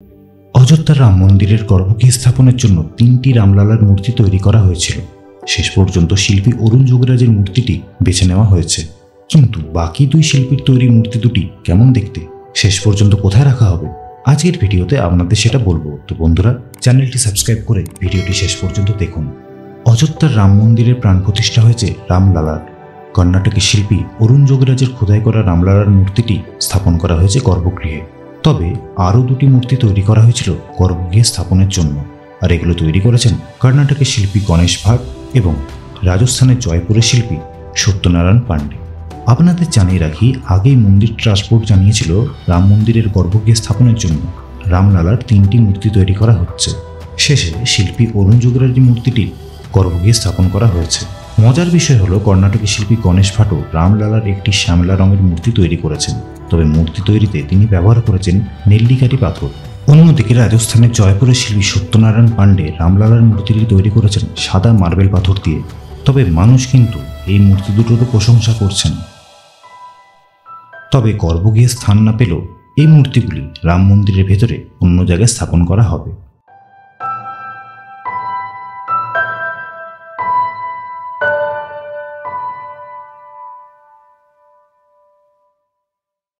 অযোধ্যার রাম মন্দিরের গর্ভগৃহ স্থাপনের জন্য 3টি রামলালার মূর্তি তৈরি করা হয়েছিল। শেষ পর্যন্ত শিল্পী অরুণ যোগরাজের মূর্তিটি বেছে নেওয়া হয়েছে, কিন্তু বাকি 2 শিল্পীর তৈরি মূর্তি দুটি কেমন দেখতে, শেষ পর্যন্ত কোথায় রাখা হবে, আজকের ভিডিওতে আপনাদের সেটা বলবো। তো বন্ধুরা, চ্যানেলটি সাবস্ক্রাইব করে ভিডিওটি শেষ পর্যন্ত দেখুন। অযোধ্যার রাম মন্দিরের প্রাণ প্রতিষ্ঠা হয়েছে রামলালার। কর্ণাটকের শিল্পী অরুণ যোগরাজের খোদাই করা রামলালার মূর্তিটি স্থাপন করা হয়েছে গর্ভগৃহে। তবে আরও 2টি মূর্তি তৈরি করা হয়েছিল গর্ভগৃহে স্থাপনের জন্য, আর এগুলো তৈরি করেছেন কর্ণাটকের শিল্পী গণেশ ভাট এবং রাজস্থানের জয়পুরের শিল্পী সত্যনারায়ণ পাণ্ডে। আপনাদের জানিয়ে রাখি, আগেই মন্দির ট্রান্সপোর্ট জানিয়েছিল রাম মন্দিরের গর্ভগৃহ স্থাপনের জন্য রামলালার 3টি মূর্তি তৈরি করা হচ্ছে। শেষে শিল্পী অরুণ যোগরাজের মূর্তিটি গর্ভগৃহে স্থাপন করা হয়েছে। মজার বিষয় হলো, কর্ণাটকের শিল্পী গণেশ ভাটও রামলালার একটি শ্যামলা রঙের মূর্তি তৈরি করেছেন, তবে মূর্তি তৈরিতে তিনি ব্যবহার করেছেন নেল্লিকাঠি পাথর। অন্যদিকে রাজস্থানের জয়পুরের শিল্পী সত্যনারায়ণ পাণ্ডে রামলালার মূর্তিটি তৈরি করেছেন সাদা মার্বেল পাথর দিয়ে। তবে মানুষ কিন্তু এই মূর্তি দুটোরও প্রশংসা করছেন। তবে গর্ভগৃহে স্থান না পেলেও এই মূর্তিগুলি রাম মন্দিরের ভেতরে অন্য জায়গায় স্থাপন করা হবে।